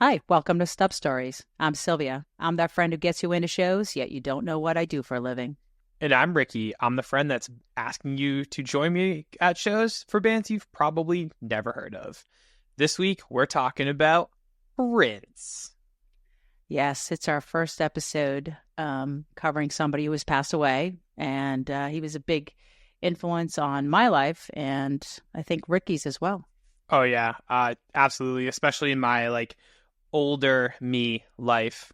Hi, welcome to Stub Stories. I'm Sylvia. I'm that friend who gets you into shows, yet you don't know what I do for a living. And I'm Ricky. I'm the friend that's asking you to join me at shows for bands you've probably never heard of. This week, we're talking about Prince. Yes, it's our first episode covering somebody who has passed away, and he was a big influence on my life, and I think Ricky's as well. Oh yeah, absolutely. Especially in my older me life,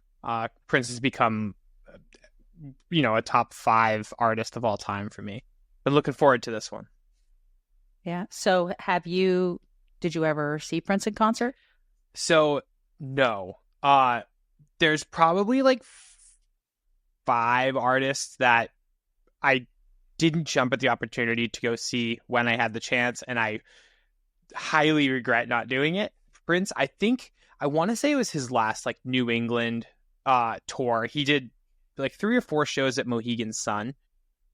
Prince has become, a top five artist of all time for me. Been looking forward to this one. Yeah. So, did you ever see Prince in concert? So no, there's probably five artists that I didn't jump at the opportunity to go see when I had the chance, and I highly regret not doing it. Prince, I want to say it was his last New England tour. He did three or four shows at Mohegan Sun,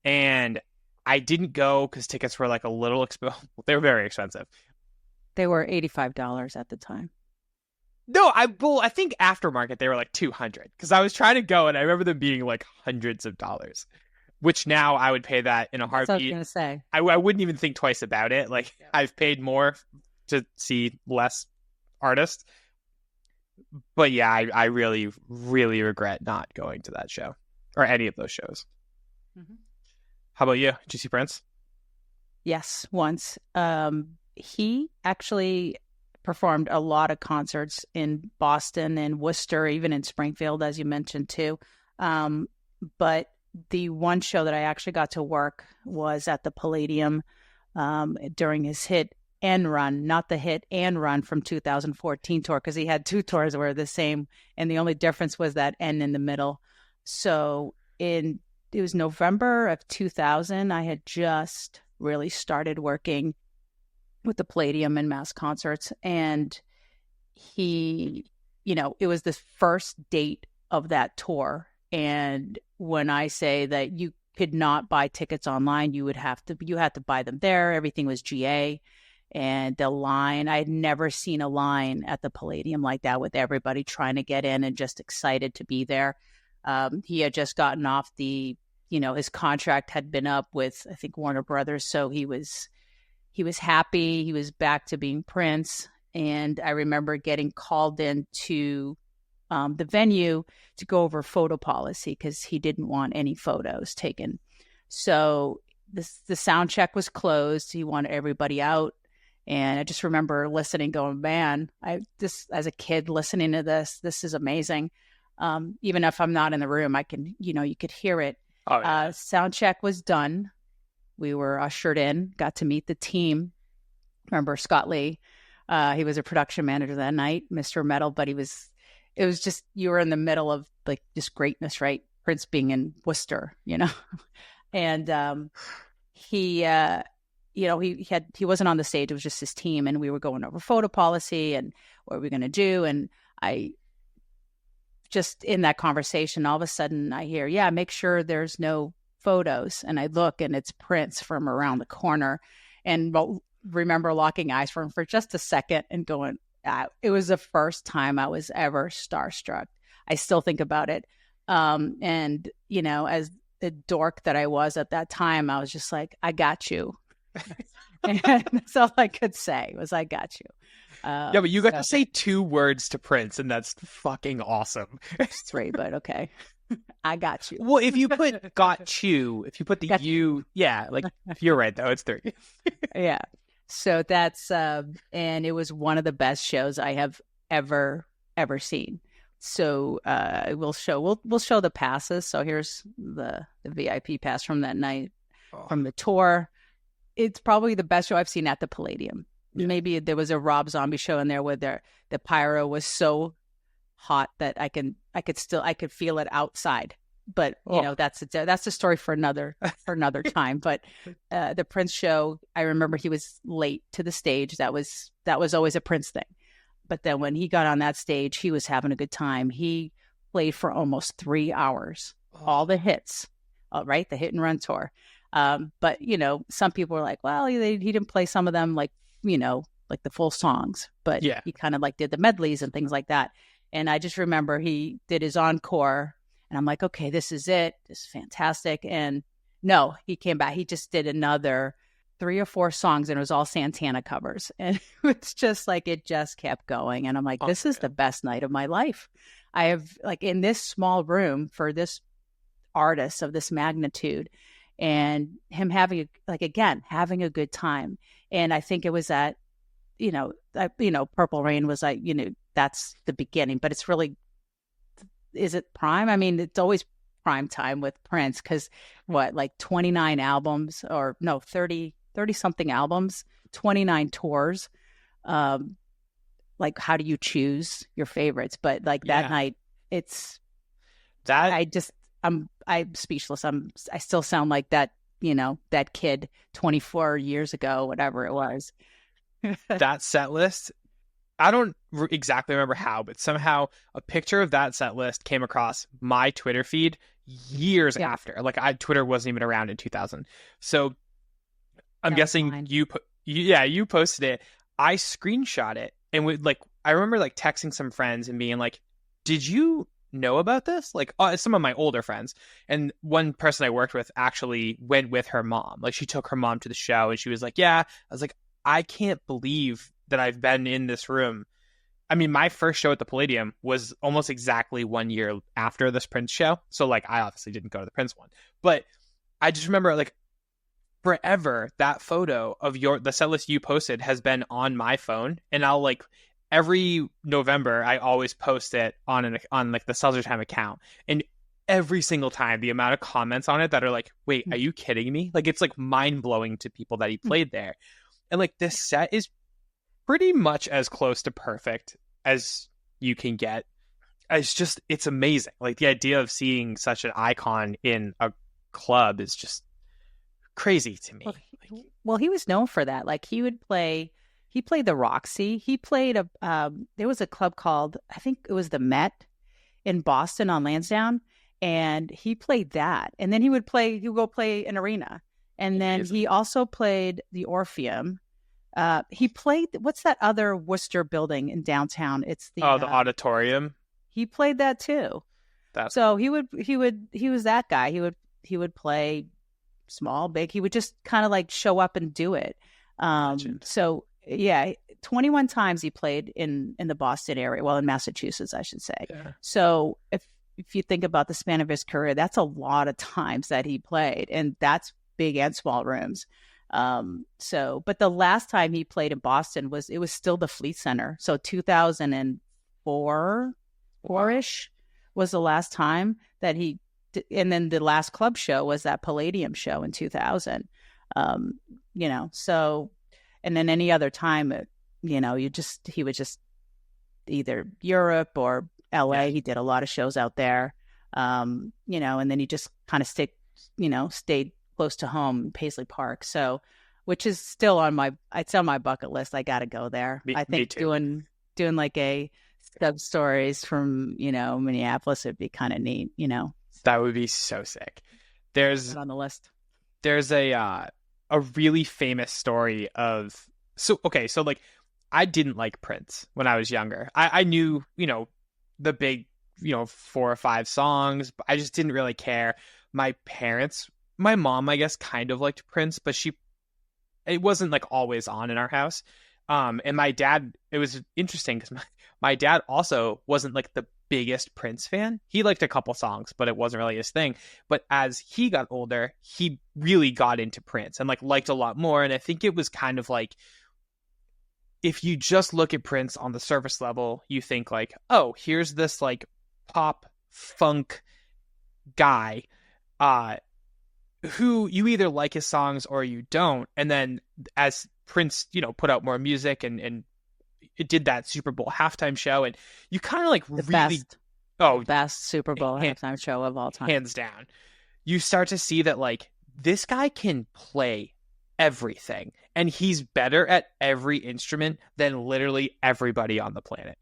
and I didn't go because tickets were a little expensive. They were very expensive. They were $85 at the time. No, I think aftermarket they were 200 because I was trying to go and I remember them being hundreds of dollars, which now I would pay that in a That's what I was heartbeat. going to say. I wouldn't even think twice about it. I've paid more to see less artists, but yeah, I really, really regret not going to that show or any of those shows. Mm-hmm. How about you? Did you see Prince? Yes, once. He actually performed a lot of concerts in Boston and Worcester, even in Springfield, as you mentioned too. But the one show that I actually got to work was at the Palladium during his hit and run, not the hit and run from 2014 tour, because he had two tours that were the same, and the only difference was that N in the middle. So it was November of 2000. I had just really started working with the Palladium and mass concerts, and it was the first date of that tour. And when I say that you could not buy tickets online, you had to buy them there. Everything was GA. And the line, I had never seen a line at the Palladium like that, with everybody trying to get in and just excited to be there. He had just gotten off his contract had been up with, I think, Warner Brothers. So he was happy. He was back to being Prince. And I remember getting called in to the venue to go over photo policy because he didn't want any photos taken. So the sound check was closed. He wanted everybody out. And I just remember listening, going, man, as a kid listening to this is amazing. Even if I'm not in the room, I can, you could hear it. Oh, yeah. Sound check was done. We were ushered in, got to meet the team. Remember Scott Lee? He was a production manager that night, Mr. Metal, but it was just, you were in the middle of just greatness, right? Prince being in Worcester, and he wasn't on the stage. It was just his team, and we were going over photo policy and what we're going to do. And I just, in that conversation, all of a sudden I hear, yeah, make sure there's no photos. And I look, and it's Prince from around the corner, and remember locking eyes for him for just a second and going, it was the first time I was ever starstruck. I still think about it. And as the dork that I was at that time, I was just like, I got you. And that's all I could say was, I got you. Yeah, but you got to say two words to Prince, and that's fucking awesome. Three, but okay. I got you. Well, if you put got you, if you put the Got you, yeah, you're right, though. It's three. Yeah. So that's, and it was one of the best shows I have ever seen. So we'll show the passes. So here's the VIP pass from that night, from the tour. It's probably the best show I've seen at the Palladium. Yeah. Maybe there was a Rob Zombie show in there where the pyro was so hot that I could feel it outside. But that's a story for another time. But the Prince show, I remember he was late to the stage. That was always a Prince thing. But then when he got on that stage, he was having a good time. He played for almost 3 hours, all the hits, right? The hit and run tour. But some people were like, well, he didn't play some of them like the full songs, but Yeah. he kind of like did the medleys and things like that. And I just remember he did his encore, and I'm like, okay, this is it. This is fantastic. And no, he came back. He just did another 3 or 4 songs, and it was all Santana covers. And it's just like, it just kept going. And I'm like, this is the best night of my life. I have, like, in this small room for this artist of this magnitude, and him having, like, again, having a good time. And I think it was that, Purple Rain was like, that's the beginning, but it's really, is it prime? I mean, it's always prime time with Prince, because like 29 albums, or no, 30 something albums, 29 tours. Like, how do you choose your favorites? But like that night, it's that I'm speechless. I still sound like that, that kid 24 years ago, whatever it was. That set list, I don't exactly remember how, but somehow a picture of that set list came across my Twitter feed years after. Like, Twitter wasn't even around in 2000. So I'm guessing you posted it. I screenshot it, and I remember like texting some friends and being like, "Did you know about this?" Like, some of my older friends, and one person I worked with actually went with her mom. Like, she took her mom to the show, and she was like, "Yeah." I was like, I can't believe that I've been in this room. I mean, my first show at the Palladium was almost exactly 1 year after this Prince show. So like, I obviously didn't go to the Prince one, but I just remember, like, forever that photo of the set list you posted has been on my phone, and I'll, like, every November I always post it on like the Zildjian account, and every single time the amount of comments on it that are like, "Wait, are you kidding me?" Like, it's like mind blowing to people that he played there. And like, this set is pretty much as close to perfect as you can get. It's amazing. Like, the idea of seeing such an icon in a club is just crazy to me. Well, he was known for that. Like, he played the Roxy. He played there was a club called, I think it was the Met in Boston on Lansdowne, and he played that. And then he would go play an arena. And then he also played the Orpheum. He played, what's that other Worcester building in downtown? It's the Auditorium. He played that too. So he was that guy. He would play small, big. He would just kind of like show up and do it. So yeah, 21 times he played in the Boston area. Well, in Massachusetts, I should say. Yeah. So if you think about the span of his career, that's a lot of times that he played, and that's big and small rooms. But the last time he played in Boston was still the Fleet Center. So 2004 ish was the last time that he, and then the last club show was that Palladium show in 2000. So, and then any other time, he would just either Europe or LA. Yeah. He did a lot of shows out there. And then he just kind of stayed close to home in Paisley Park. So, which is still on my bucket list. I got to go there. I think doing like a Stub Stories from, Minneapolis would be kind of neat, That would be so sick. There's on the list. There's a really famous story of, so like, I didn't like Prince when I was younger. I knew, the big, 4 or 5 songs, but I just didn't really care. My mom, I guess, kind of liked Prince, but it wasn't like always on in our house. And my dad, it was interesting because my dad also wasn't like the biggest Prince fan. He liked a couple songs, but it wasn't really his thing. But as he got older, he really got into Prince and like liked a lot more. And I think it was kind of like, if you just look at Prince on the surface level, you think like, oh, here's this like pop funk guy, who you either like his songs or you don't. And then as Prince, put out more music and it did that Super Bowl halftime show, and you kind of like best Super Bowl halftime show of all time, hands down. You start to see that like, this guy can play everything, and he's better at every instrument than literally everybody on the planet.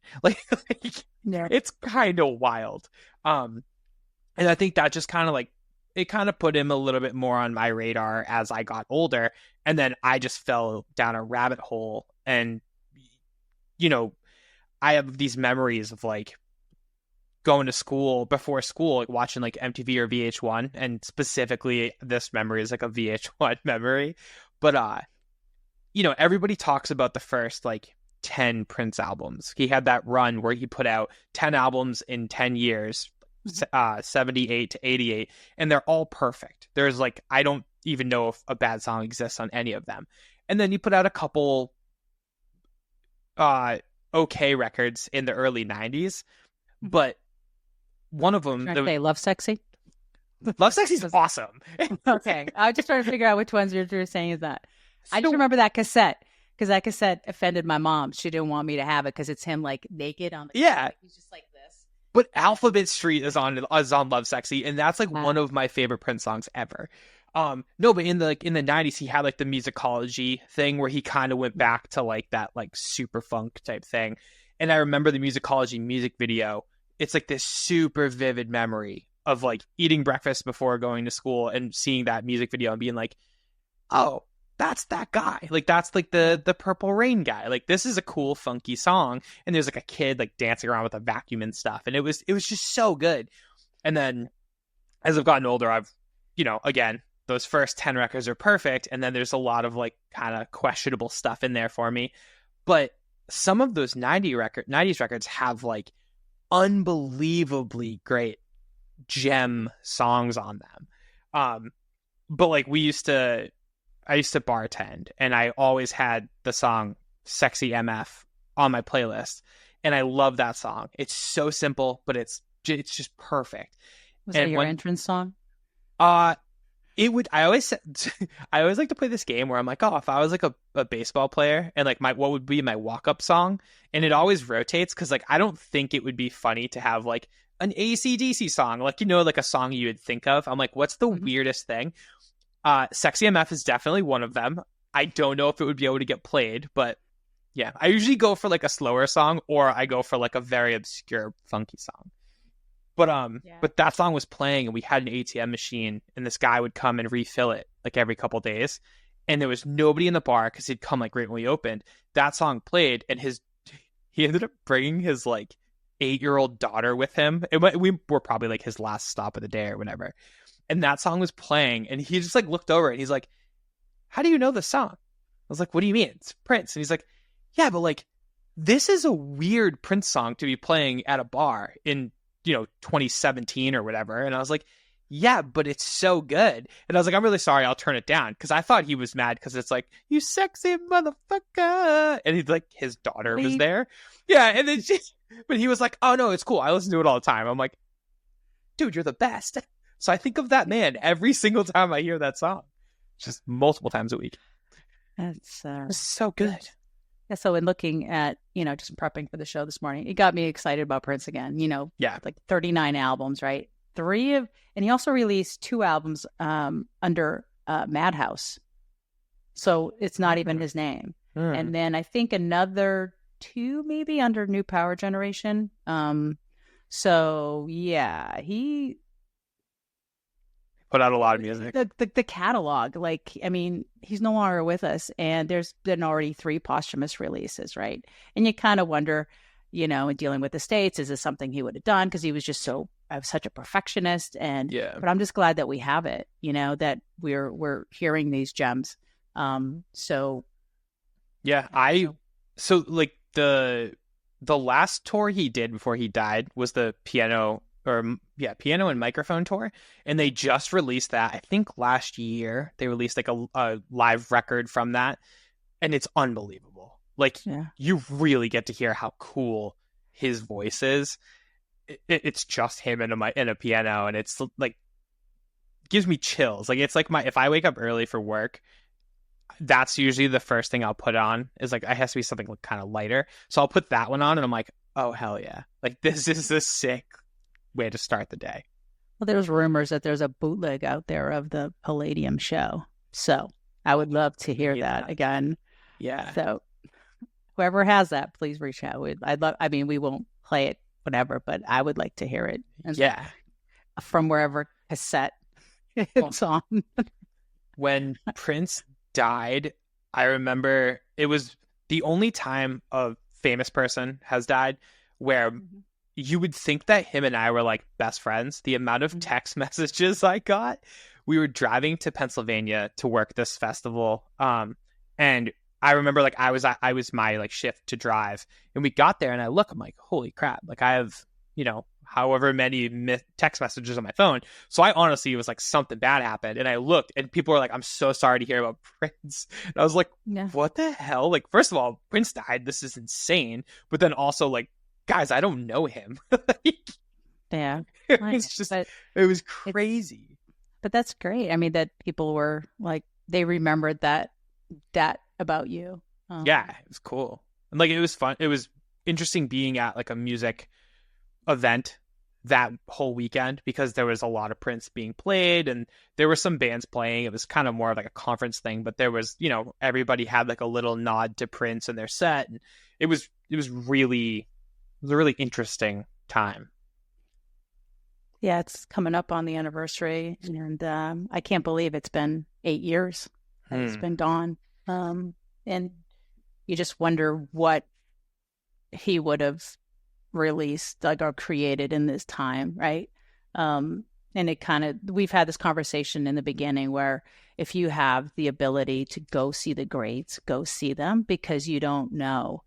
It's kind of wild. And I think that just kind of like, it kind of put him a little bit more on my radar as I got older. And then I just fell down a rabbit hole and I have these memories of like going to school before school, like watching like MTV or VH1, and specifically this memory is like a VH1 memory. But everybody talks about the first like 10 Prince albums. He had that run where he put out 10 albums in 10 years, 78 to 88, and they're all perfect. There's like, I don't even know if a bad song exists on any of them. And then you put out a couple okay records in the early 90s, but one of them, Say Love Sexy. Love Sexy is awesome. Okay, I was just trying to figure out which ones you're saying is that. I just remember that cassette because that cassette offended my mom. She didn't want me to have it because it's him like naked on the cassette. He's just like this. But Alphabet Street is on Love Sexy, and that's like one of my favorite Prince songs ever. No, but in the 90s he had like the musicology thing where he kind of went back to like that like super funk type thing. And I remember the musicology music video. It's like this super vivid memory of like eating breakfast before going to school and seeing that music video and being like, oh, that's that guy. Like that's like the Purple Rain guy. Like this is a cool funky song, and there's like a kid like dancing around with a vacuum and stuff, and it was just so good. And then as I've gotten older, I've again, those first 10 records are perfect, and then there's a lot of like kind of questionable stuff in there for me. But some of those 90s records have like unbelievably great gem songs on them. But like I used to bartend, and I always had the song Sexy MF on my playlist, and I love that song. It's so simple, but it's just perfect. Was that your entrance song? It would. I always like to play this game where I'm like, oh, if I was like a baseball player, and like what would be my walk up song, and it always rotates because like I don't think it would be funny to have like an AC/DC song, like like a song you would think of. I'm like, what's the weirdest thing? Sexy MF is definitely one of them. I don't know if it would be able to get played, but yeah, I usually go for like a slower song, or I go for like a very obscure funky song. But that song was playing, and we had an ATM machine, and this guy would come and refill it like every couple days, and there was nobody in the bar because he'd come like right when we opened. That song played, and he ended up bringing his like 8-year-old daughter with him. We were probably like his last stop of the day or whatever. And that song was playing, and he just like looked over and he's like, how do you know this song? I was like, what do you mean? It's Prince. And he's like, yeah, but like, this is a weird Prince song to be playing at a bar in, 2017 or whatever. And I was like, yeah, but it's so good. And I was like, I'm really sorry, I'll turn it down. Because I thought he was mad because it's like, you sexy motherfucker. And he's like, his daughter was there. Yeah. And then but he was like, oh no, it's cool. I listen to it all the time. I'm like, dude, you're the best. So I think of that man every single time I hear that song, just multiple times a week. That's so good. Yeah. So in looking at, just prepping for the show this morning, it got me excited about Prince again. Like 39 albums, right? And he also released 2 albums under Madhouse. So it's not even his name. And then I think another 2 maybe under New Power Generation. So yeah, he put out a lot of music. The catalog, like, I mean, he's no longer with us, and there's been already 3 posthumous releases, right? And you kind of wonder, in dealing with the States, is this something he would have done? Because he was just such a perfectionist, but I'm just glad that we have it, that we're hearing these gems. So like the last tour he did before he died was the piano and microphone tour, and they just released that. I think last year they released like a live record from that, and it's unbelievable. Like you really get to hear how cool his voice is. It's just him and a piano, and it's like gives me chills. Like it's like if I wake up early for work, that's usually the first thing I'll put on is like it has to be something like kind of lighter. So I'll put that one on, and I'm like, oh hell yeah! Like this is a sick way to start the day. Well, there's rumors that there's a bootleg out there of the Palladium show, so I would love to hear that again. Yeah. So whoever has that, please reach out. We won't play it whenever, but I would like to hear it. From wherever cassette it's on. When Prince died, I remember it was the only time of famous person has died, where you would think that him and I were like best friends. The amount of text messages I got. We were driving to Pennsylvania to work this festival, and I remember like I was my like shift to drive, and we got there, and I'm like, holy crap! Like I have however many text messages on my phone. So I honestly, it was like something bad happened, and I looked, and people were like, "I'm so sorry to hear about Prince." And I was like, "What the hell?" Like, first of all, Prince died. This is insane. But then also, like, guys, I don't know him. Yeah, it's just, it was crazy. But that's great. I mean, that people were like, they remembered that about you. Yeah, it was cool. And like, it was fun. It was interesting being at like a music event that whole weekend, because there was a lot of Prince being played, and there were some bands playing. It was kind of more of like a conference thing, but there was, everybody had like a little nod to Prince in their set. And it was a really interesting time. Yeah, it's coming up on the anniversary, and I can't believe it's been 8 years. It's been gone. And you just wonder what he would have released, like, or created in this time, right? And it kind of, we've had this conversation in the beginning where if you have the ability to go see the greats, go see them, because you don't know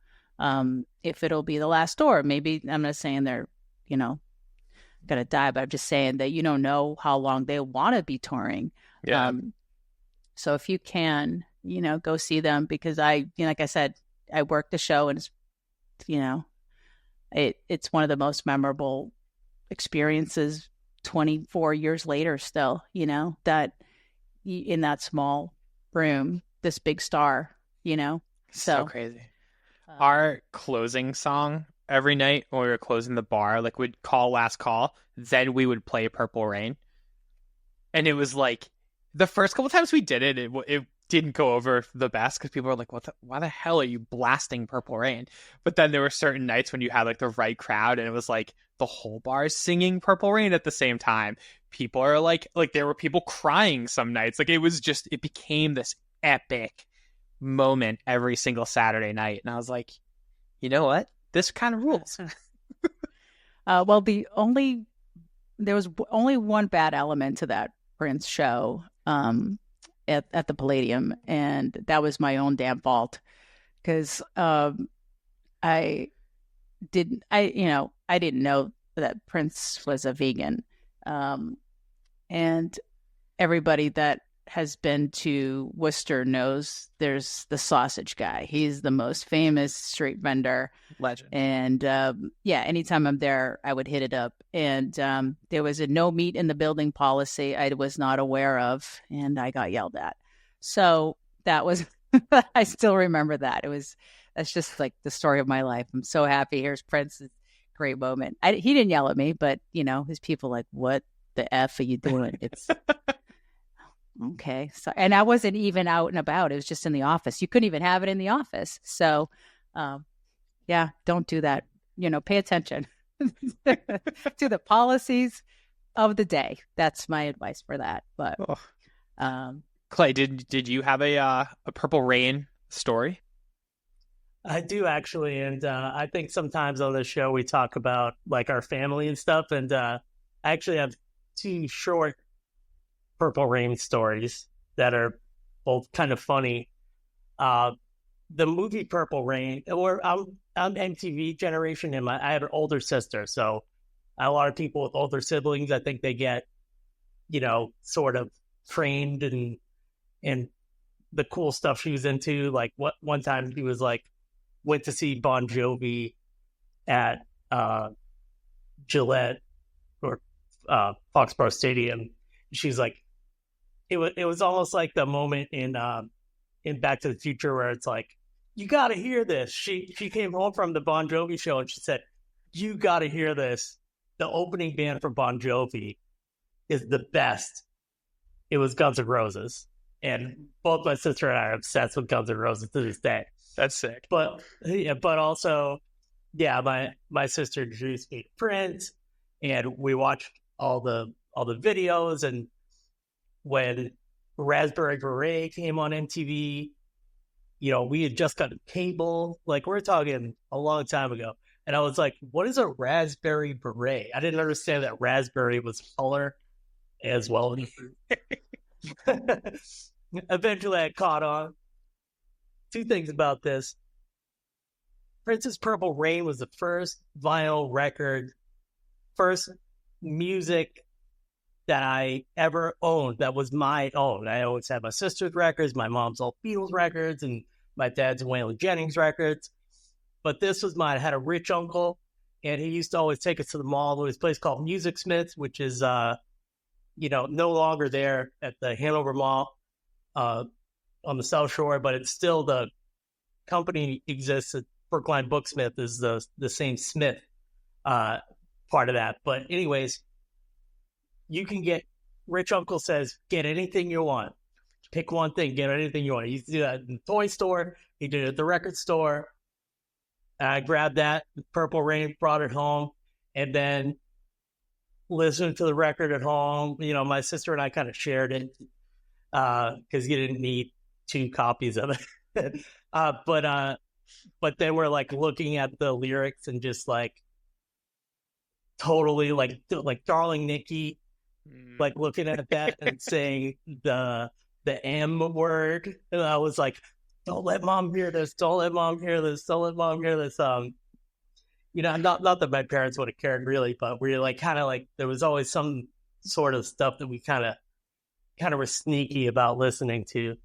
if it'll be the last tour. Maybe, I'm not saying they're, gonna die, but I'm just saying that you don't know how long they want to be touring. Yeah. So if you can, go see them, because I, like I said, I worked the show, and it's one of the most memorable experiences 24 years later still, that in that small room, this big star, So crazy. Our closing song every night when we were closing the bar, like, we'd call Last Call, then we would play Purple Rain. And it was like, the first couple times we did it, it didn't go over the best, because people were like, why the hell are you blasting Purple Rain? But then there were certain nights when you had like the right crowd, and it was like the whole bar is singing Purple Rain at the same time. People are like there were people crying some nights. Like, it became this epic moment every single Saturday night. And I was like, you know what? This kind of rules. Well, there was only one bad element to that Prince show at the Palladium, and that was my own damn fault, because I didn't know that Prince was a vegan, and everybody that has been to Worcester knows there's the sausage guy. He's the most famous street vendor. Legend. And anytime I'm there, I would hit it up. And there was a no meat in the building policy I was not aware of, and I got yelled at. So that was, I still remember that. That's just like the story of my life. I'm so happy. Here's Prince's great moment. He didn't yell at me, but his people like, what the F are you doing? It's okay. So, and I wasn't even out and about. It was just in the office. You couldn't even have it in the office. So, don't do that. Pay attention to the policies of the day. That's my advice for that. But, Clay, did you have a Purple Rain story? I do, actually. And I think sometimes on the show we talk about like our family and stuff. And I actually have 2 short Purple Rain stories that are both kind of funny. The movie Purple Rain, I'm MTV generation, and I have an older sister, so a lot of people with older siblings, I think they get, sort of trained and the cool stuff she was into. Like, one time she was like, went to see Bon Jovi at Gillette or Foxborough Stadium. She's like, it was almost like the moment in Back to the Future where it's like, you got to hear this. She came home from the Bon Jovi show and she said, you got to hear this. The opening band for Bon Jovi is the best. It was Guns N' Roses. And both my sister and I are obsessed with Guns N' Roses to this day. That's sick. But also, my sister introduced me to Prince, and we watched all the videos. And when Raspberry Beret came on MTV, we had just got a cable. Like, we're talking a long time ago. And I was like, what is a raspberry beret? I didn't understand that raspberry was color as well. Eventually, I caught on. Two things about this. Prince's Purple Rain was the first vinyl record, first music that I ever owned that was my own. I always had my sister's records, my mom's old Beatles records, and my dad's Waylon Jennings records. But this was mine. I had a rich uncle, and he used to always take us to the mall. There was a place called Music Smith's, which is, no longer there at the Hanover Mall on the South Shore, but it's still the company exists. Brookline Booksmith is the same Smith part of that. But anyways, you can get, Rich Uncle says, get anything you want. Pick one thing, get anything you want. He used to do that in the toy store. He did it at the record store. I grabbed that, Purple Rain, brought it home, and then listened to the record at home. My sister and I kind of shared it because you didn't need 2 copies of it. But then we're like looking at the lyrics and just like totally like Darling Nikki, like looking at that and saying the M word. And I was like, don't let mom hear this. Don't let mom hear this. Don't let mom hear this. Not that my parents would have cared really, but we were like kind of like there was always some sort of stuff that we kind of were sneaky about listening to,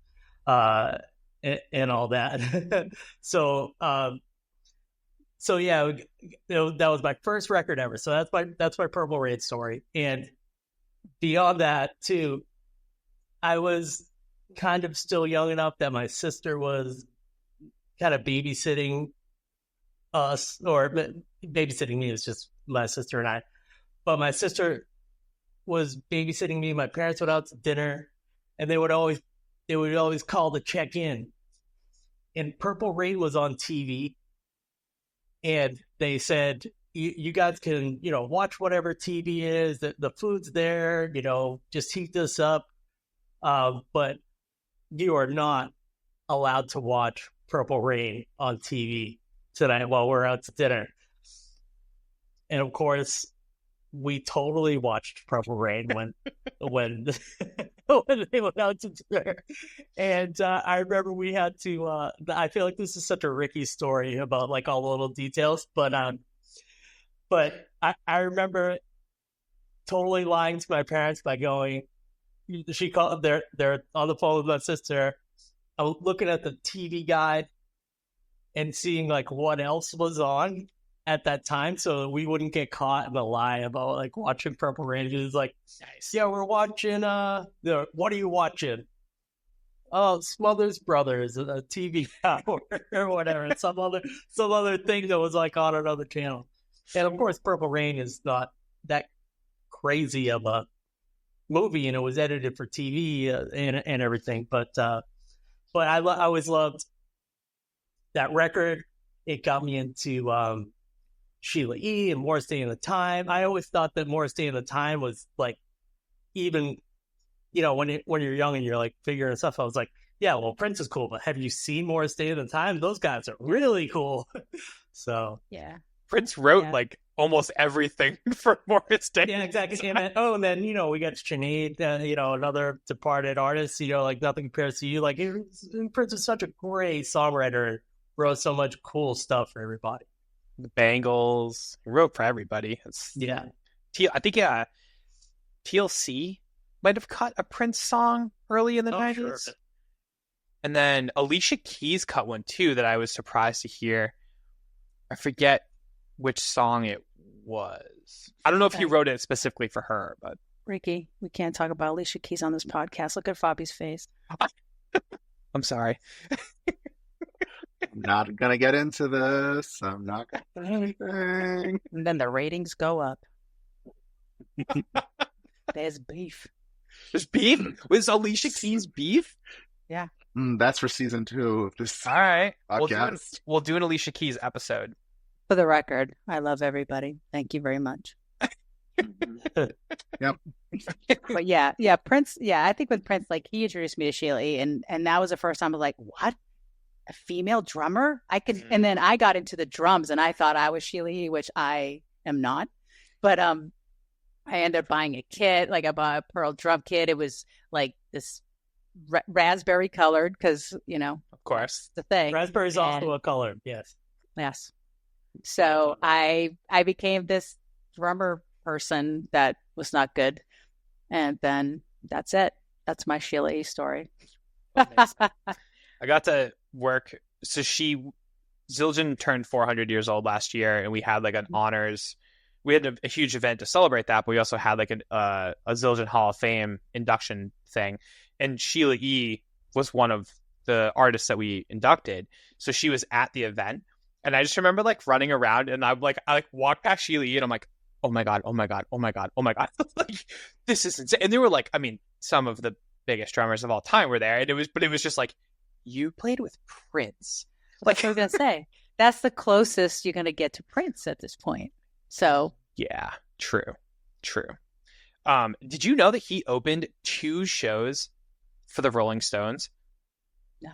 and all that. So yeah, that was my first record ever. So that's my Purple Rain story. And beyond that too, I was kind of still young enough that my sister was kind of babysitting us, or babysitting me. Is just my sister and I. But my sister was babysitting me. My parents went out to dinner, and they would always call to check in. And Purple Rain was on TV, and they said, you guys can, watch whatever TV is. The food's there. Just heat this up. But you are not allowed to watch Purple Rain on TV tonight while we're out to dinner. And of course, we totally watched Purple Rain when when they went out to dinner. And I remember we had to. I feel like this is such a Ricky story about like all the little details, but I remember totally lying to my parents by going. She called. They're on the phone with my sister. I was looking at the TV guide and seeing like what else was on at that time, so we wouldn't get caught in the lie about like watching Purple Rain. It was like, nice. Yeah, we're watching. What are you watching? Oh, Smothers Brothers, a TV hour or whatever. Some other thing that was like on another channel. And of course, Purple Rain is not that crazy of a movie, and it was edited for TV and everything. But I always loved that record. It got me into Sheila E. and Morris Day and the Time. I always thought that Morris Day and the Time was like, even when you're young and you're like figuring stuff. I was like, yeah, well, Prince is cool, but have you seen Morris Day and the Time? Those guys are really cool. So yeah. Prince wrote like almost everything for Morris Day. Yeah, exactly. And then we got Sinead, another departed artist. Like Nothing Compares to You. Like Prince is such a great songwriter and wrote so much cool stuff for everybody. The Bangles, he wrote for everybody. Yeah. I think TLC might have cut a Prince song early in the 90s. Sure. And then Alicia Keys cut one too that I was surprised to hear. I forget which song it was. I don't know if he wrote it specifically for her, but Ricky, we can't talk about Alicia Keys on this podcast. Look at Fabi's face. I'm sorry. I'm not gonna get into this. I'm not gonna say anything. And then the ratings go up. There's beef. There's beef? Was Alicia Keys beef? Yeah. That's for season 2 of this. All right. Podcast. We'll do an Alicia Keys episode. For the record, I love everybody. Thank you very much. Yep. But yeah, Prince. Yeah, I think with Prince, like he introduced me to Sheila E. and that was the first time I was like, what? a female drummer. And then I got into the drums and I thought I was Sheila E., which I am not. But I ended up buying a kit, like I bought a pearl drum kit. It was like this raspberry colored because, Of course. the thing. Raspberry is also a color. Yes. Yes. So I became this drummer person that was not good. And then that's it. That's my Sheila E. story. I got to work. So Zildjian turned 400 years old last year, and we had like an honors. We had a huge event to celebrate that, but we also had like a Zildjian Hall of Fame induction thing. And Sheila E. was one of the artists that we inducted. So she was at the event. And I just remember like running around, and I walked past Sheila E. and I'm like, oh my God, oh my God, oh my God, oh my God. Like, this is insane. And they were like, I mean, some of the biggest drummers of all time were there. And it was just like, you played with Prince. Like I was going to say, that's the closest you're going to get to Prince at this point. So. Yeah, true. Did you know that he opened 2 shows for the Rolling Stones? No.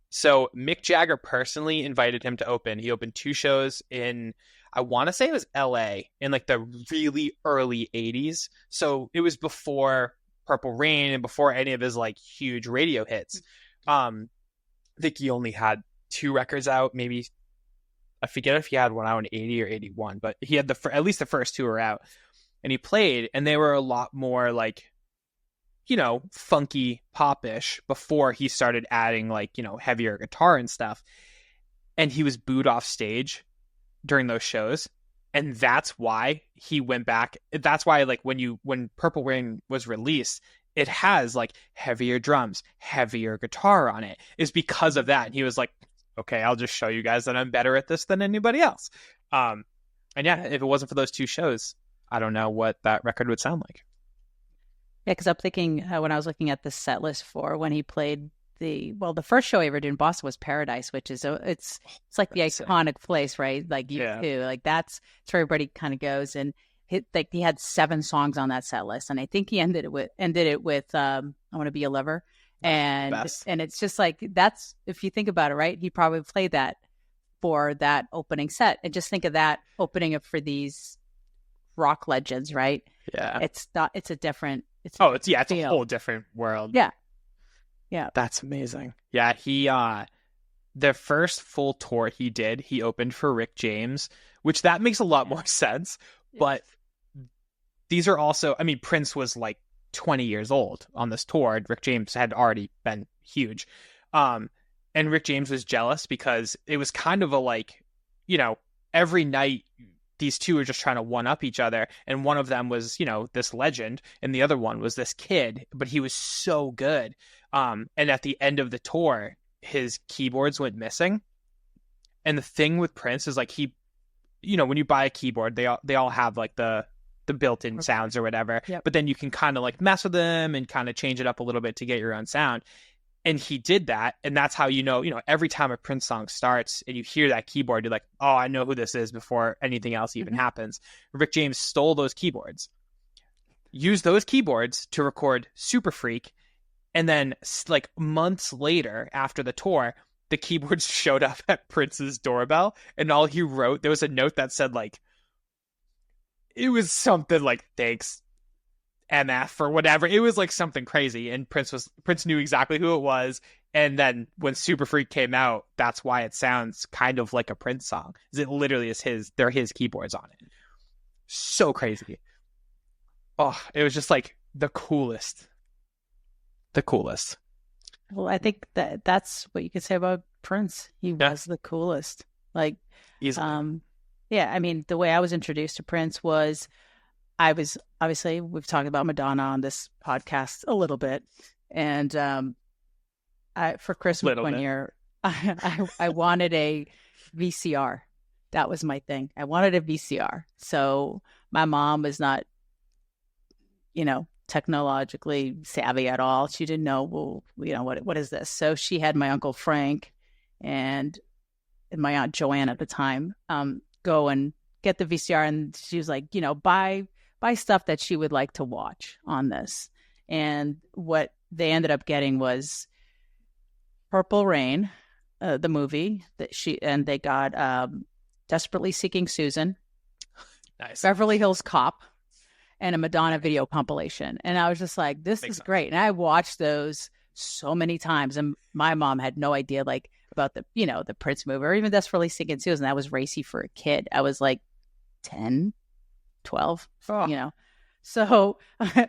So Mick Jagger personally invited him to open. He opened 2 shows in, I want to say it was LA in like the really early 80s. So it was before Purple Rain and before any of his like huge radio hits. I think he only had 2 records out, maybe. I forget if he had one out in 80 or 81, but he had at least the first 2 were out. And he played, and they were a lot more like, funky pop-ish before he started adding like, heavier guitar and stuff. And he was booed off stage during those shows. And that's why he went back. That's why like when Purple Rain was released, it has like heavier drums, heavier guitar on it, is because of that. And he was like, okay, I'll just show you guys that I'm better at this than anybody else. And yeah, if it wasn't for those 2 shows, I don't know what that record would sound like. Yeah, because I'm thinking when I was looking at the set list for when he played the first show he ever did in Boston was Paradise, which is it's like the iconic place, right? Like U2, like that's where everybody kind of goes. And he had 7 songs on that set list, and I think he ended it with I Want to Be a Lover. And it's just like, that's, if you think about it, right, he probably played that for that opening set, and just think of that opening up for these rock legends, right? Yeah, it's a whole different world. Yeah, that's amazing. Yeah, he the first full tour he opened for Rick James, which that makes a lot more sense. But these are also, I mean, Prince was like 20 years old on this tour. Rick James had already been huge. And Rick James was jealous because it was kind of a like, every night these 2 are just trying to one up each other. And one of them was, this legend, and the other one was this kid, but he was so good. And at the end of the tour, his keyboards went missing. And the thing with Prince is like when you buy a keyboard, they all have like the built-in sounds or whatever, but then you can kind of like mess with them and kind of change it up a little bit to get your own sound. And he did that, and that's how every time a Prince song starts and you hear that keyboard, you're like, oh, I know who this is before anything else even happens. Rick James stole those keyboards, used those keyboards to record Super Freak, and then like months later after the tour, the keyboards showed up at Prince's doorbell, and all he wrote, there was a note that said like, it was something like, thanks MF or whatever. It was like something crazy, and Prince knew exactly who it was. And then when Super Freak came out, that's why it sounds kind of like a Prince song, is it literally is they're his keyboards on it. So crazy. Oh, it was just like the coolest. Well, I think that's what you could say about Prince. He was the coolest. Like, easily. Yeah, I mean, the way I was introduced to Prince was, obviously, we've talked about Madonna on this podcast a little bit. And for Christmas one year, I wanted a VCR. That was my thing. I wanted a VCR. So my mom was not, technologically savvy at all. She didn't know, what is this? So she had my Uncle Frank and my Aunt Joanne at the time go and get the VCR, and she was like, buy stuff that she would like to watch on this. And what they ended up getting was Purple Rain, the movie that they got Desperately Seeking Susan, Nice. Beverly Hills Cop, and a Madonna video compilation. And I was just like, this is great. And I watched those so many times, and my mom had no idea like about the Prince movie or even Desperately Seeking Susan. That was racy for a kid. I was like 10, 12, So,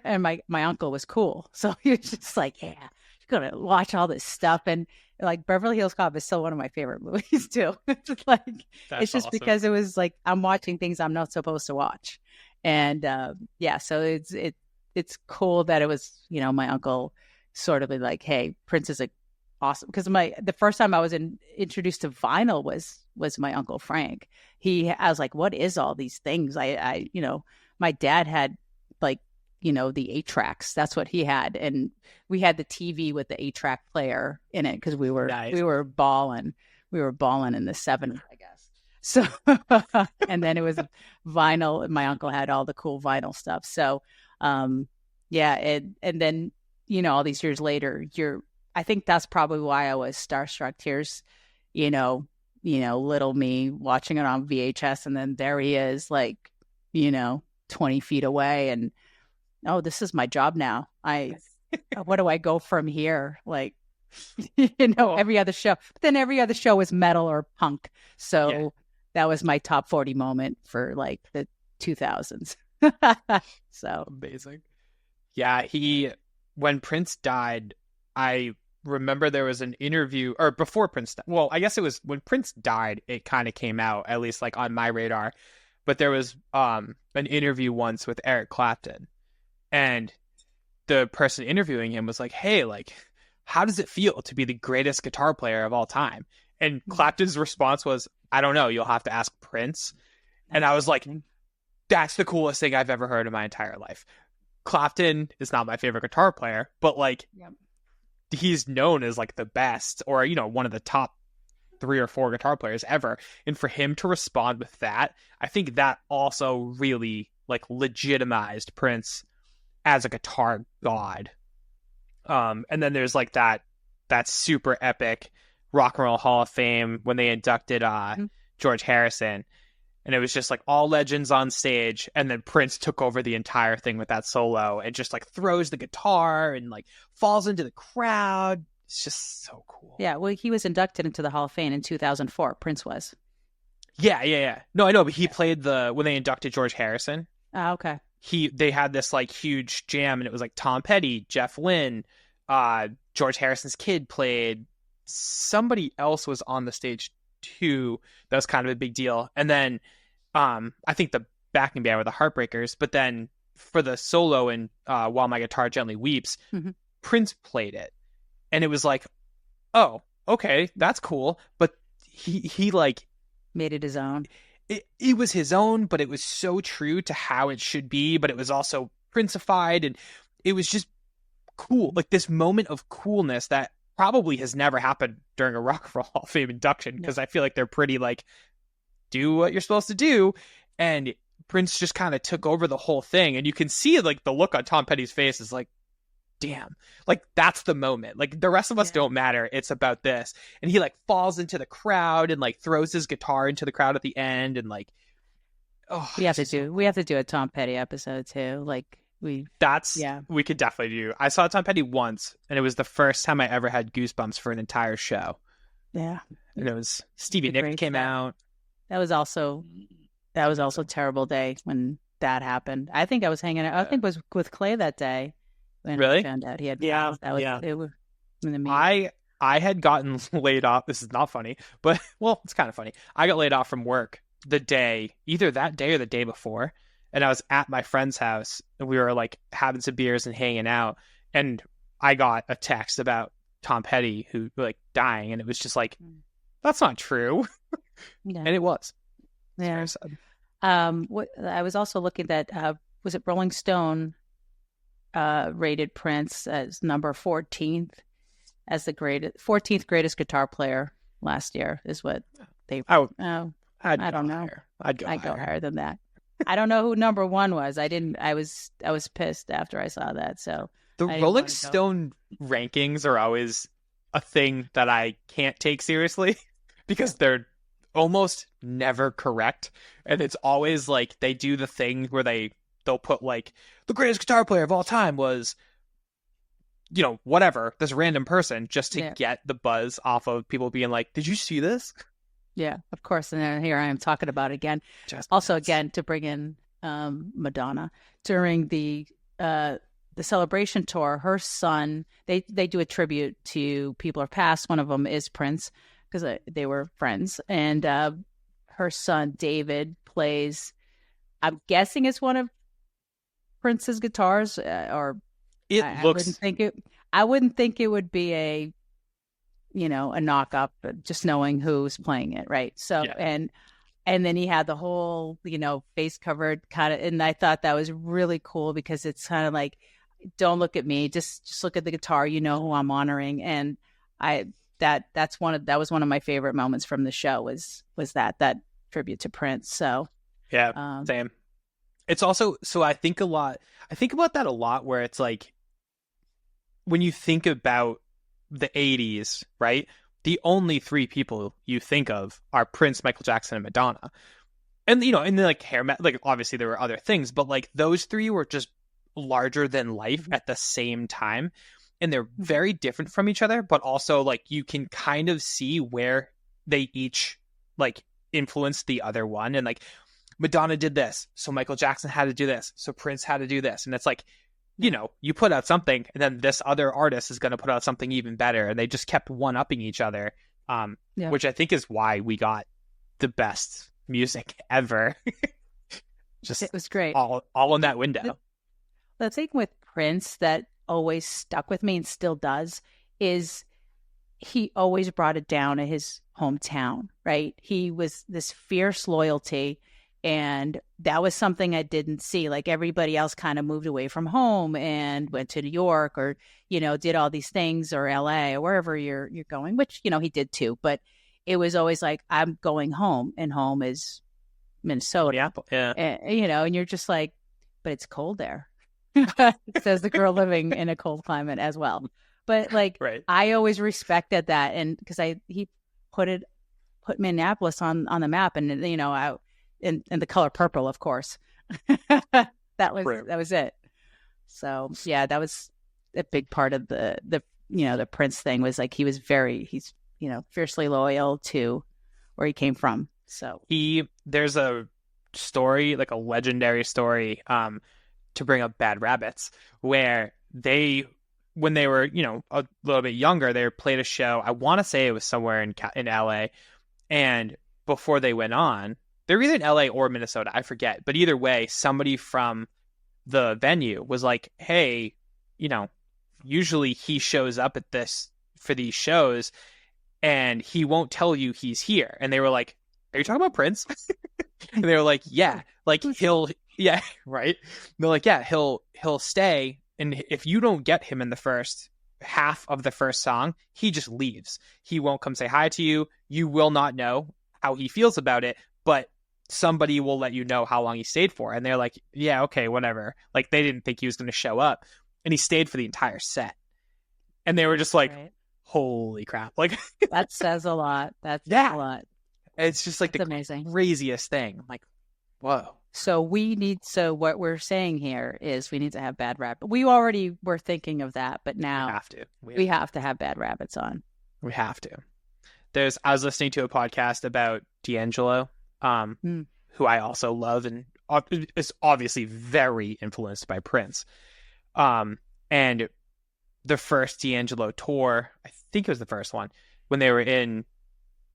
and my uncle was cool. So he was just like, yeah, you're going to watch all this stuff. And like Beverly Hills Cop is still one of my favorite movies too. Like, it's just awesome. Because it was like, I'm watching things I'm not supposed to watch. And so it's cool that it was, my uncle sort of like, hey, Prince is awesome. Because the first time I was introduced to vinyl was my Uncle Frank. I was like, what is all these things? I my dad had like, the 8-tracks. That's what he had. And we had the TV with the 8-track player in it because we were balling. We were balling in the 70s, I guess. So, and then it was vinyl. My uncle had all the cool vinyl stuff. So, and then, all these years later, I think that's probably why I was starstruck. Here's, little me watching it on VHS. And then there he is, like, 20 feet away. And, oh, this is my job now. What do I go from here? Like, every other show. But then every other show was metal or punk. So that was my top 40 moment for like the 2000s. So amazing. Yeah, when Prince died, I remember there was an interview, or before Prince died. Well, I guess it was when Prince died, it kind of came out, at least like on my radar. But there was an interview once with Eric Clapton, and the person interviewing him was like, hey, like, how does it feel to be the greatest guitar player of all time? And Clapton's response was, I don't know, you'll have to ask Prince. And I was like, that's the coolest thing I've ever heard in my entire life. Clapton is not my favorite guitar player, but like, he's known as like the best, or, one of the top 3 or 4 guitar players ever. And for him to respond with that, I think that also really like legitimized Prince as a guitar god. And then there's like that super epic Rock and Roll Hall of Fame when they inducted George Harrison, and it was just like all legends on stage, and then Prince took over the entire thing with that solo and just like throws the guitar and like falls into the crowd. It's just so cool. Yeah, well, he was inducted into the Hall of Fame in 2004. Prince was. Yeah. No, I know, but he played when they inducted George Harrison. Oh, okay. They had this like huge jam, and it was like Tom Petty, Jeff Lynne, George Harrison's kid played. Somebody else was on the stage too. That was kind of a big deal. And then I think the backing band were the Heartbreakers. But then for the solo in While My Guitar Gently Weeps, Prince played it. And it was like, oh, okay, that's cool. But he like made it his own. It was his own, but it was so true to how it should be. But it was also Princified, and it was just cool. Like this moment of coolness that probably has never happened during a Rock and Roll Hall of Fame induction, because I feel like they're pretty like, do what you're supposed to do. And Prince just kind of took over the whole thing. And you can see like the look on Tom Petty's face is like, damn, like that's the moment. Like the rest of us don't matter. It's about this. And he like falls into the crowd and like throws his guitar into the crowd at the end. And like, oh, we have to do a Tom Petty episode too. Like we could definitely do. I saw Tom Petty once, and it was the first time I ever had goosebumps for an entire show. Yeah. And it was Stevie Nicks came out. That was also a terrible day when that happened. I think I was hanging out. I think it was with Clay that day. When really? I found out he had. It was I had gotten laid off. This is not funny, but well, it's kind of funny. I got laid off from work either that day or the day before, and I was at my friend's house, and we were like having some beers and hanging out, and I got a text about Tom Petty who like dying, and it was just like, that's not true. And it was. Yeah. I was also looking at was it Rolling Stone rated Prince as number 14th as the 14th greatest guitar player last year is what they. I don't know. I'd go higher than that. I don't know who number 1 was. I was pissed after I saw that. So the Rolling Stone rankings are always a thing that I can't take seriously because they're almost never correct. And it's always like they do the thing where they'll put like the greatest guitar player of all time was, you know, whatever, this random person, just to get the buzz off of people being like, did you see this? Yeah, of course. And then here I am talking about it again. Also, again, to bring in Madonna during the celebration tour, her son, they do a tribute to people who are past. One of them is Prince because they were friends. And her son, David, plays, I'm guessing it's one of Prince's guitars, or I wouldn't think it would be a, you know, a knock up, just knowing who's playing it, right? So and then he had the whole, you know, face covered kind of, and I thought that was really cool because it's kind of like, don't look at me, just look at the guitar, you know who I'm honoring. And that was one of my favorite moments from the show was that tribute to Prince. So same. It's also, so I think about that a lot, where it's like, when you think about the 80s, right? The only three people you think of are Prince, Michael Jackson, and Madonna. And, you know, and then like hair metal, like obviously there were other things, but like those three were just larger than life at the same time. And they're very different from each other, but also like you can kind of see where they each like influenced the other one. And like Madonna did this, so Michael Jackson had to do this, so Prince had to do this. And it's like, you know, you put out something and then this other artist is going to put out something even better. And they just kept one-upping each other, which I think is why we got the best music ever. Just it was great. All in that window. The thing with Prince that always stuck with me and still does is he always brought it down to his hometown, right? He was this fierce loyalty. And that was something I didn't see. Like everybody else kind of moved away from home and went to New York, or, you know, did all these things, or LA, or wherever you're going, which, you know, he did too. But it was always like, I'm going home, and home is Minnesota. Yeah. And, you know, and you're just like, but it's cold there. Says the girl living in a cold climate as well. But like, I always respected that. And because he put Minneapolis on the map, and, you know, in the color purple, of course. that was it. So yeah, that was a big part of the you know, the Prince thing, was like he's you know, fiercely loyal to where he came from. So there's a story, like a legendary story, to bring up Bad Rabbits, where when they were, you know, a little bit younger, they played a show. I want to say it was somewhere in LA, and before they went on, they're either in LA or Minnesota, I forget. But either way, somebody from the venue was like, hey, you know, usually he shows up at this for these shows and he won't tell you he's here. And they were like, are you talking about Prince? And they were like, yeah, like right. And they're like, yeah, he'll stay. And if you don't get him in the first half of the first song, he just leaves. He won't come say hi to you. You will not know how he feels about it, but somebody will let you know how long he stayed for. And they're like, yeah, okay, whatever. Like, they didn't think he was going to show up, and he stayed for the entire set. And they were just like, holy crap. Like, that says a lot. That's a lot. It's just like amazing, craziest thing. I'm like, whoa. So what we're saying here is we need to have Bad Rabbit. We already were thinking of that, but now we have to have Bad Rabbits on. We have to. I was listening to a podcast about D'Angelo, who I also love, and is obviously very influenced by Prince. And the first D'Angelo tour, I think it was the first one, when they were in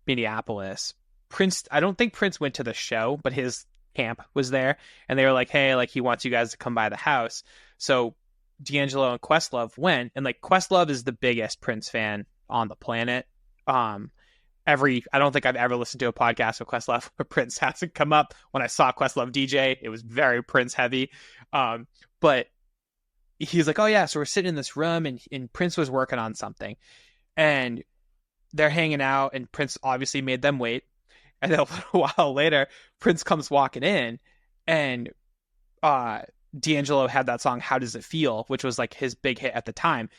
Minneapolis, I don't think Prince went to the show, but his camp was there, and they were like, hey, like, he wants you guys to come by the house. So D'Angelo and Questlove went, and like, Questlove is the biggest Prince fan on the planet. I don't think I've ever listened to a podcast with Questlove where Prince hasn't come up. When I saw Questlove DJ, it was very Prince heavy. But he's like, oh yeah, so we're sitting in this room, and Prince was working on something, and they're hanging out, and Prince obviously made them wait. And then a little while later, Prince comes walking in, and D'Angelo had that song, How Does It Feel?, which was like his big hit at the time.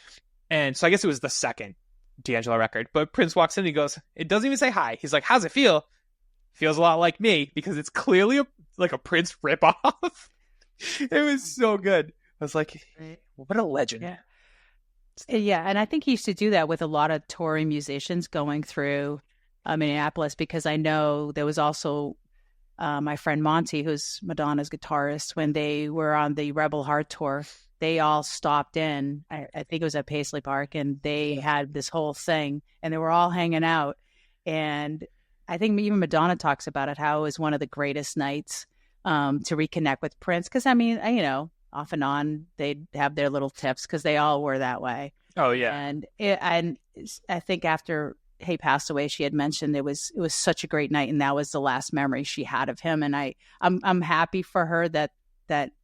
And so I guess it was the second D'Angelo record. But Prince walks in and he goes, it doesn't even say hi. He's like, how's it feel? Feels a lot like me, because it's clearly a Prince ripoff. It was so good. I was like, what a legend. Yeah. Yeah, and I think he used to do that with a lot of touring musicians going through Minneapolis, because I know there was also my friend Monty, who's Madonna's guitarist, when they were on the Rebel Heart tour, they all stopped in. I think it was at Paisley Park, and they had this whole thing, and they were all hanging out. And I think even Madonna talks about it, how it was one of the greatest nights to reconnect with Prince. Because, I mean, off and on, they'd have their little tips, because they all were that way. Oh, yeah. And I think after he passed away, she had mentioned it was such a great night, and that was the last memory she had of him. And I'm happy for her that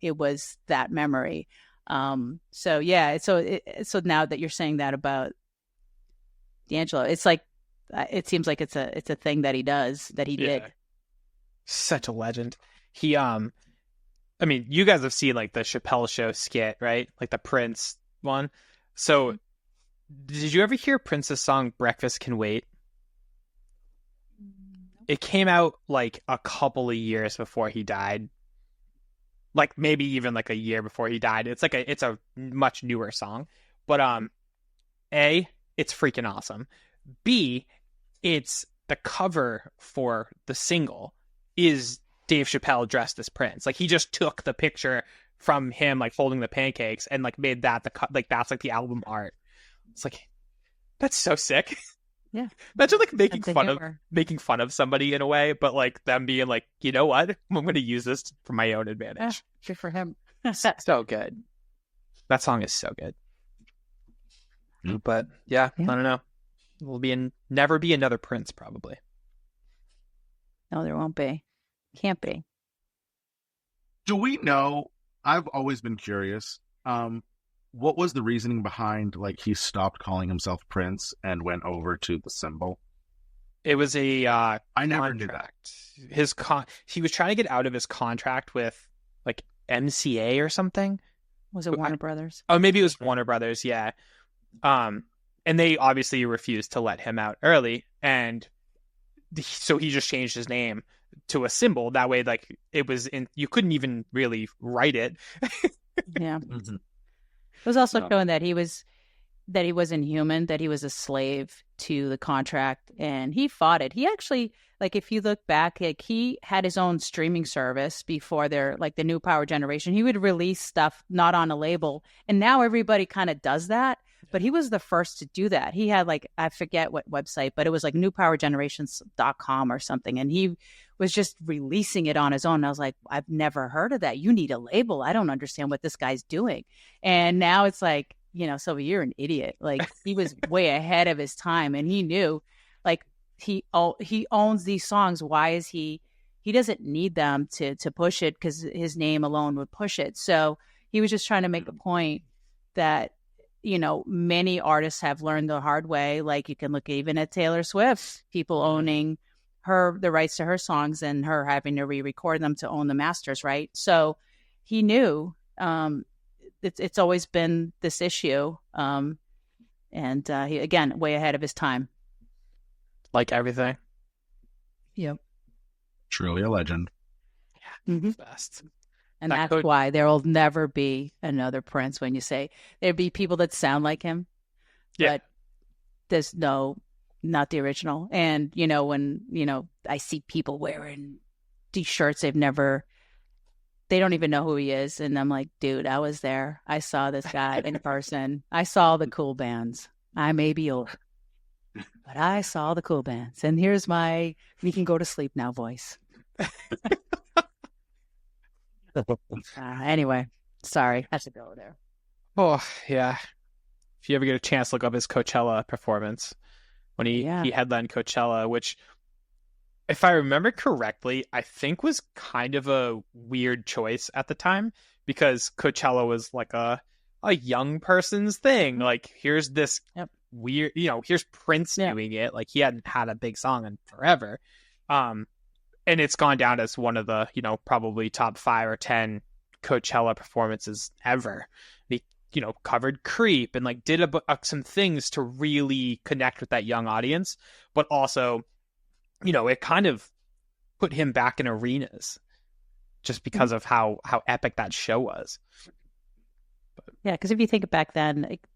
it was that memory. So yeah, so now that you're saying that about D'Angelo, it's like it seems like it's a thing that he does, that he did. Such a legend. He I mean, you guys have seen like the Chappelle Show skit, right? Like the Prince one. So, did you ever hear Prince's song "Breakfast Can Wait"? It came out like a couple of years before he died. Like maybe even like a year before he died. It's a much newer song. But A, it's freaking awesome. B, it's the cover for the single is Dave Chappelle dressed as Prince. Like he just took the picture from him like holding the pancakes and like made that that's like the album art. It's like, that's so sick. Yeah. Imagine like making fun of somebody in a way, but like them being like, you know what? I'm going to use this for my own advantage. Good for him. So good. That song is so good. But yeah, I don't know. Will never be another Prince, probably. No, there won't be. Can't be. Do we know? I've always been curious. What was the reasoning behind like he stopped calling himself Prince and went over to the symbol? It was a I never contract. Knew that. He was trying to get out of his contract with like MCA or something. Was it Warner Brothers? Oh, maybe it was Warner Brothers. Yeah. And they obviously refused to let him out early, and so he just changed his name to a symbol. That way, like it was you couldn't even really write it. Yeah. Mm-hmm. It was also showing that he wasn't human, that he was a slave to the contract, and he fought it. He actually, like, if you look back, like he had his own streaming service before the new power generation. He would release stuff not on a label, and now everybody kind of does that. But he was the first to do that. He had like, I forget what website, but it was like newpowergenerations.com or something. And he was just releasing it on his own. And I was like, I've never heard of that. You need a label. I don't understand what this guy's doing. And now it's like, Sylvia, you're an idiot. Like he was way ahead of his time, and he knew like he owns these songs. Why is he doesn't need them to push it, because his name alone would push it. So he was just trying to make a point that, many artists have learned the hard way. Like you can look even at Taylor Swift, people owning the rights to her songs and her having to re-record them to own the masters, right? So he knew it's always been this issue. And he, again, way ahead of his time. Like everything. Yep. Truly a legend. Yeah, best. And that's why there will never be another Prince. When you say there'd be people that sound like him, but there's not the original. And, when, I see people wearing these shirts, they don't even know who he is. And I'm like, dude, I was there. I saw this guy in person. I saw the cool bands. I may be old, but I saw the cool bands. And here's my, we can go to sleep now voice. Anyway, sorry, I have to go there. Oh yeah, if you ever get a chance, look up his Coachella performance when he headlined Coachella, which, if I remember correctly, I think was kind of a weird choice at the time, because Coachella was like a young person's thing. Like here's this weird, here's Prince doing it. Like he hadn't had a big song in forever. And it's gone down as one of the, probably top 5 or 10 Coachella performances ever. covered Creep and like did some things to really connect with that young audience, but also, it kind of put him back in arenas just because of how epic that show was. Yeah, because if you think back then, like,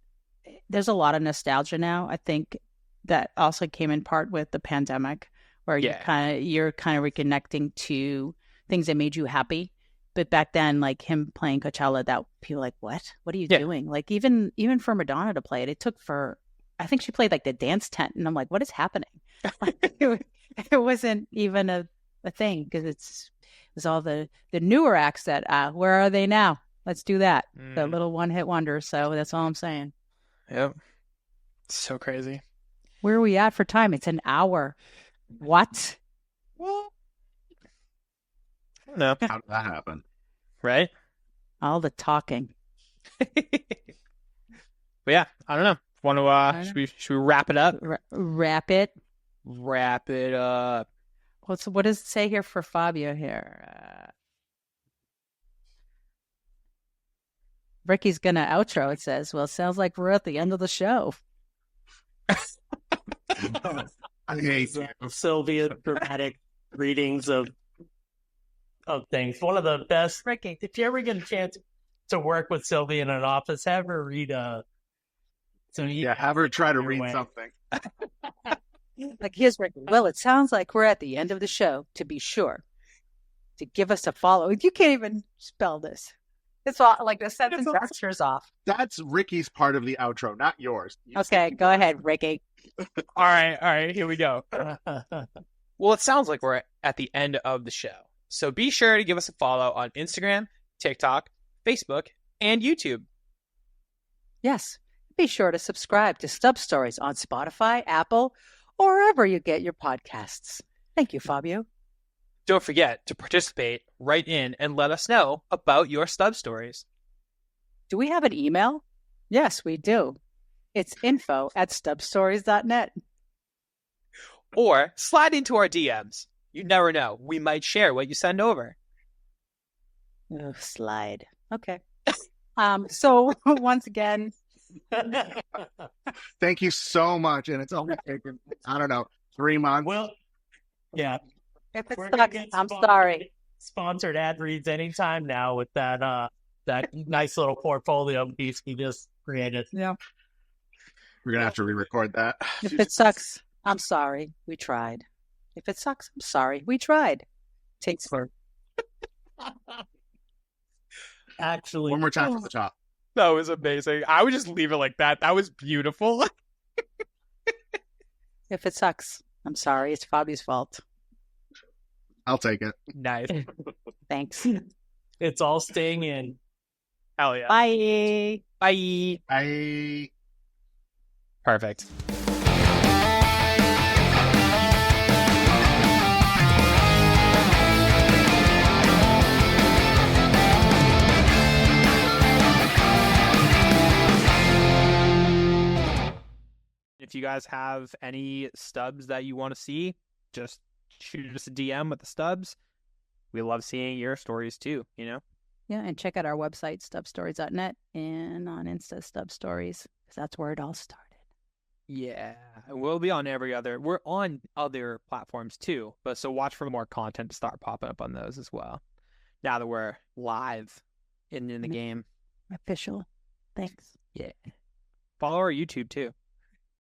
there's a lot of nostalgia now. I think that also came in part with the pandemic, where you're kind of reconnecting to things that made you happy. But back then, like him playing Coachella, that people were like, what are you doing? Like even for Madonna to play it, it took for, I think she played like the dance tent, and I'm like, what is happening? Like, it wasn't even a thing, because it was all the newer acts that where are they now? Let's do that. The little one-hit wonder. So that's all I'm saying. Yep. So crazy. Where are we at for time? It's an hour. What? Well, I don't know. How did that happen? Right? All the talking. But yeah, I don't know. Want to? Should we wrap it up? Wrap it. Wrap it up. What does it say here for Fabio here? Ricky's gonna outro. It says, "Well, it sounds like we're at the end of the show." I hate Sylvia dramatic readings of things. One of the best. Ricky, if you ever get a chance to work with Sylvia in an office, have her read have her try to read something. Like, here's Ricky. Well, it sounds like we're at the end of the show. To be sure, to give us a follow. You can't even spell this. It's all like the sentence structure's off. That's Ricky's part of the outro, not yours. Okay, go ahead, Ricky. All right, here we go. Well, it sounds like we're at the end of the show. So be sure to give us a follow on Instagram, TikTok, Facebook, and YouTube. Yes. Be sure to subscribe to Stub Stories on Spotify, Apple, or wherever you get your podcasts. Thank you, Fabio. Don't forget to participate, write in, and let us know about your Stub Stories. Do we have an email? Yes, we do. It's info@stubstories.net. Or slide into our DMs. You never know. We might share what you send over. Oh, slide. Okay. So once again, thank you so much. And it's only taken, 3 months. Well, yeah. If it sucks, I'm sorry. Sponsored ad reads anytime now with that nice little portfolio piece we just created. Yeah. We're gonna have to re-record that. If it sucks, I'm sorry. We tried. If it sucks, I'm sorry. We tried. Takes for. Actually, one more time from the top. That was amazing. I would just leave it like that. That was beautiful. If it sucks, I'm sorry. It's Fabi's fault. I'll take it. Nice. Thanks. It's all staying in. Hell yeah. Bye. Bye. Bye. Perfect. If you guys have any stubs that you want to see, just shoot us a DM with the stubs. We love seeing your stories too, Yeah, and check out our website, stubstories.net, and on Insta, Stub Stories, because that's where it all started. Yeah, we'll be on we're on other platforms too, but so watch for more content to start popping up on those as well. Now that we're live in the game. Official. Thanks. Yeah. Follow our YouTube too.